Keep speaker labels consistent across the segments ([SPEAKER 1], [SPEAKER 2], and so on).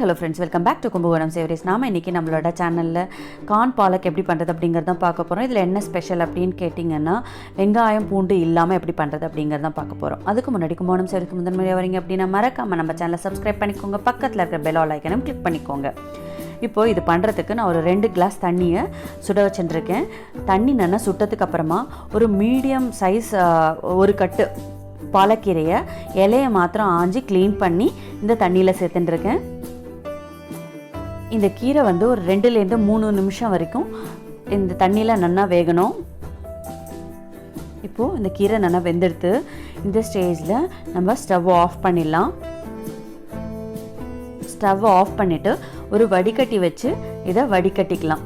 [SPEAKER 1] hello friends, welcome back to Kumbakonamsavouries. நாம இன்னைக்கு நம்மளோட சேனல்ல Cornpalak எப்படி பண்றது அப்படிங்கறத தான் பார்க்க போறோம். இதுல என்ன ஸ்பெஷல் அப்படினு கேட்டிங்கனா வெங்காயம் பூண்டு இல்லாம எப்படி பண்றது அப்படிங்கறத தான் பார்க்க போறோம். அதுக்கு முன்னாடி Kumbakonamsavouries முதன்மையா வரீங்க அப்படினா மறக்காம நம்ம சேனலை சப்ஸ்கிரைப் பண்ணிக்கோங்க. பக்கத்துல இருக்கிற பெல் ஐகானையும் கிளிக் பண்ணிக்கோங்க. இப்போ இது பண்ணுறதுக்கு நான் ஒரு 2 கிளாஸ் தண்ணியை சுட வச்சுருக்கேன். தண்ணி நல்லா சுட்டதுக்கு அப்புறமா ஒரு மீடியம் சைஸ் ஒரு கட்டு பாலக்கீரையை இலையை மாத்திரம் ஆஞ்சி க்ளீன் பண்ணி இந்த தண்ணியில் சேர்த்துட்டுருக்கேன். இந்த கீரை வந்து ஒரு 2லேருந்து 3 நிமிஷம் வரைக்கும் இந்த தண்ணியில் நல்லா வேகணும். இப்போது இந்த கீரை நல்லா வெந்தெடுத்து இந்த ஸ்டேஜில் நம்ம ஸ்டவ் ஆஃப் பண்ணிடலாம். ஸ்டவ் ஆஃப் பண்ணிவிட்டு ஒரு வடிகட்டி வச்சு இதை வடிகட்டிக்கலாம்.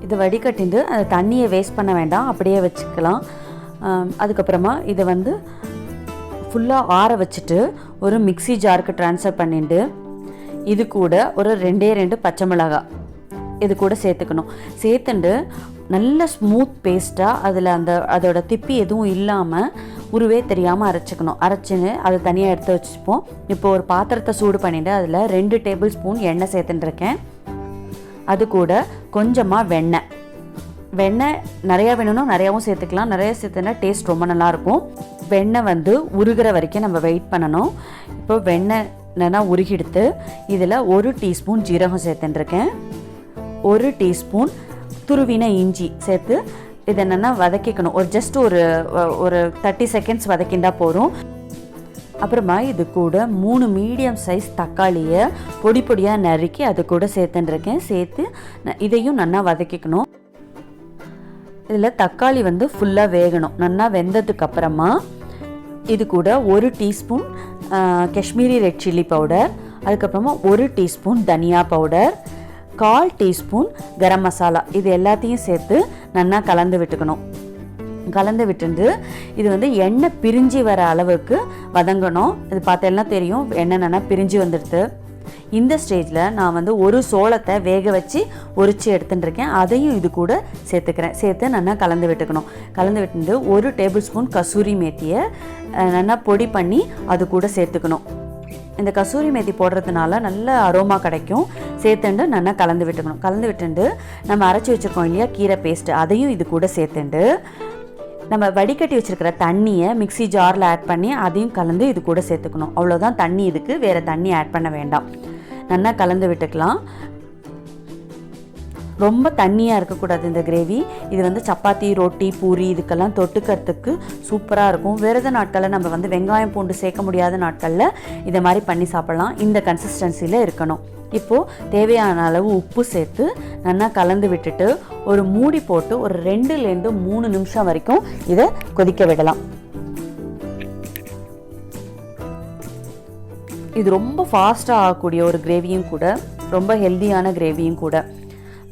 [SPEAKER 1] இதை வடிகட்டிட்டு அந்த தண்ணியை வேஸ்ட் பண்ண வேண்டாம், அப்படியே வச்சுக்கலாம். அதுக்கப்புறமா இதை வந்து ஃபுல்லாக ஆற வச்சுட்டு ஒரு மிக்ஸி ஜாருக்கு ட்ரான்ஸ்ஃபர் பண்ணிட்டு இது கூட ஒரு 2 பச்சை மிளகாய் இது கூட சேர்த்துக்கணும். சேர்த்துட்டு நல்ல ஸ்மூத் பேஸ்ட்டாக அதில் அதோட திப்பி எதுவும் இல்லாமல் உருவே தெரியாமல் அரைச்சிக்கணும். அரைச்சின்னு அதை தனியாக எடுத்து வச்சுப்போம். இப்போ ஒரு பாத்திரத்தை சூடு பண்ணிவிட்டு அதில் 2 டேபிள் ஸ்பூன் எண்ணெய் சேர்த்துட்டுருக்கேன். அது கூட கொஞ்சமாக வெண்ணெய் நிறையா வேணும்னா நிறையாவும் சேர்த்துக்கலாம். நிறையா சேர்த்துனா டேஸ்ட் ரொம்ப நல்லாயிருக்கும். வெண்ணெய் வந்து உருகிற வரைக்கும் நம்ம வெயிட் பண்ணணும். இப்போ வெண்ணெய் நல்லா உருகிடுத்து இதில் 1 டீஸ்பூன் ஜீரகம் சேர்த்துட்டுருக்கேன். 1 டீஸ்பூன் துருவின இஞ்சி சேர்த்து இதை என்னென்னா வதக்கிக்கணும். ஜஸ்ட் ஒரு 30 செகண்ட்ஸ் வதக்கிண்டா போதும். அப்புறமா இது கூட 3 மீடியம் சைஸ் தக்காளியை பொடி பொடியாக நறுக்கி அது கூட சேர்த்துட்டுருக்கேன். சேர்த்து இதையும் நல்லா வதக்கிக்கணும். இதில் தக்காளி வந்து ஃபுல்லாக வேகணும். நல்லா வெந்ததுக்கப்புறமா இது கூட 1 teaspoon Kashmiri red chilli powder, அதுக்கப்புறமா 1 டீஸ்பூன் தனியா பவுடர், 1/4 டீஸ்பூன் கரம் மசாலா, இது எல்லாத்தையும் சேர்த்து நல்லா கலந்து விட்டுக்கணும். கலந்து விட்டுட்டு இது வந்து எண்ணெய் பிரிஞ்சு வர அளவுக்கு வதங்கணும். இது பார்த்தெல்லாம் தெரியும், எண்ணெய் நல்லா பிரிஞ்சு வந்துடுது. இந்த ஸ்டேஜில் நான் வந்து ஒரு சோளத்தை வேக வச்சு உரித்து எடுத்துட்டுருக்கேன். அதையும் இது கூட சேர்த்துக்கிறேன். சேர்த்து நல்லா கலந்து விட்டுக்கணும். கலந்து விட்டு 1 டேபிள் ஸ்பூன் கசூரி மேத்தியை நல்லா பொடி பண்ணி அது கூட சேர்த்துக்கணும். இந்த கசூரி மேத்தி போடுறதுனால நல்ல அரோமா கிடைக்கும். சேர்த்துண்டு நல்லா கலந்து விட்டுக்கணும். கலந்து விட்டுண்டு நம்ம அரைச்சி வச்சுருக்கோம் இல்லையா கீரை பேஸ்ட்டு, அதையும் இது கூட சேர்த்துண்டு நம்ம வடிகட்டி வச்சுருக்கிற தண்ணியை மிக்ஸி ஜாரில் ஆட் பண்ணி அதையும் கலந்து இது கூட சேர்த்துக்கணும். அவ்வளோதான் தண்ணி, இதுக்கு வேறு தண்ணி ஆட் பண்ண வேண்டாம். நல்லா கலந்து விட்டுக்கலாம். ரொம்ப தண்ணியாக இருக்கக்கூடாது இந்த கிரேவி. இது வந்து சப்பாத்தி, ரொட்டி, பூரி இதுக்கெல்லாம் தொட்டுக்கிறதுக்கு சூப்பராக இருக்கும். விரத நாட்களில் நம்ம வந்து வெங்காயம் பூண்டு சேர்க்க முடியாத நாட்களில் இதை மாதிரி பண்ணி சாப்பிட்லாம். இந்த கன்சிஸ்டன்சியில் இருக்கணும். இப்போது தேவையான அளவு உப்பு சேர்த்து நல்லா கலந்து விட்டுட்டு ஒரு மூடி போட்டு ஒரு 2லேருந்து 3 நிமிஷம் வரைக்கும் இதை கொதிக்க விடலாம். இது ரொம்ப ஃபாஸ்ட்டாக ஆகக்கூடிய ஒரு கிரேவியும் கூட, ரொம்ப ஹெல்த்தியான கிரேவியும் கூட.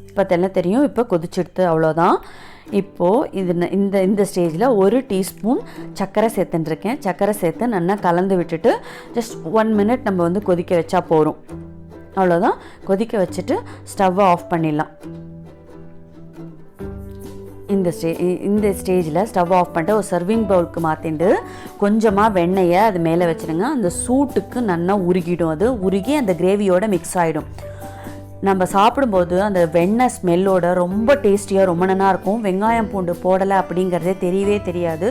[SPEAKER 1] இப்போ தெல்லாம் தெரியும். இப்போ கொதிச்செடுத்து அவ்வளோதான். இப்போது இந்த ஸ்டேஜில் 1 டீஸ்பூன் சர்க்கரை சேர்த்துட்டுருக்கேன். சர்க்கரை சேர்த்து நல்லா கலந்து விட்டுட்டு ஜஸ்ட் 1 மினிட் நம்ம வந்து கொதிக்க வச்சா போதும். அவ்வளோதான். கொதிக்க வச்சுட்டு ஸ்டவ்வை ஆஃப் பண்ணிடலாம். இந்த ஸ்டேஜில் ஸ்டவ் ஆஃப் பண்ணிட்டு ஒரு சர்விங் பவுலுக்கு மாற்றிட்டு கொஞ்சமாக வெண்ணெயை அது மேலே வச்சுடுங்க. அந்த சூட்டுக்கு நல்லா உருகிடும். அது உருகி அந்த கிரேவியோட மிக்ஸ் ஆகிடும். நம்ம சாப்பிடும்போது அந்த வெண்ணெய் ஸ்மெல்லோட ரொம்ப டேஸ்டியாக ரொம்ப நல்லா இருக்கும். வெங்காயம் பூண்டு போடலை அப்படிங்கிறதே தெரியவே தெரியாது,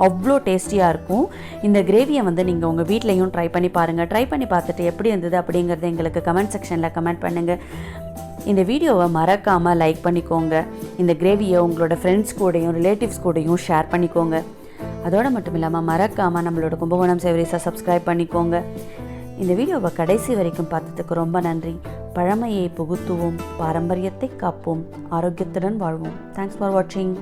[SPEAKER 1] அவ்வளோ டேஸ்டியாக இருக்கும். இந்த கிரேவியை வந்து நீங்கள் உங்கள் வீட்லேயும் ட்ரை பண்ணி பாருங்கள். ட்ரை பண்ணி பார்த்துட்டு எப்படி இருந்தது அப்படிங்கிறத எங்களுக்கு கமெண்ட் செக்ஷனில் கமெண்ட் பண்ணுங்கள். இந்த வீடியோவை மறக்காமல் லைக் பண்ணிக்கோங்க. இந்த கிரேவியை உங்களோட ஃப்ரெண்ட்ஸ் கூடயும் ரிலேட்டிவ்ஸ் கூடயும் ஷேர் பண்ணிக்கோங்க. அதோடு மட்டும் இல்லாமல் மறக்காமல் நம்மளோட Kumbakonamsavouries சப்ஸ்கிரைப் பண்ணிக்கோங்க. இந்த வீடியோவை கடைசி வரைக்கும் பார்த்ததுக்கு ரொம்ப நன்றி. பழமையை புகுத்துவோம், பாரம்பரியத்தை காப்போம், ஆரோக்கியத்துடன் வாழ்வோம். தேங்க்ஸ் ஃபார் வாட்சிங்.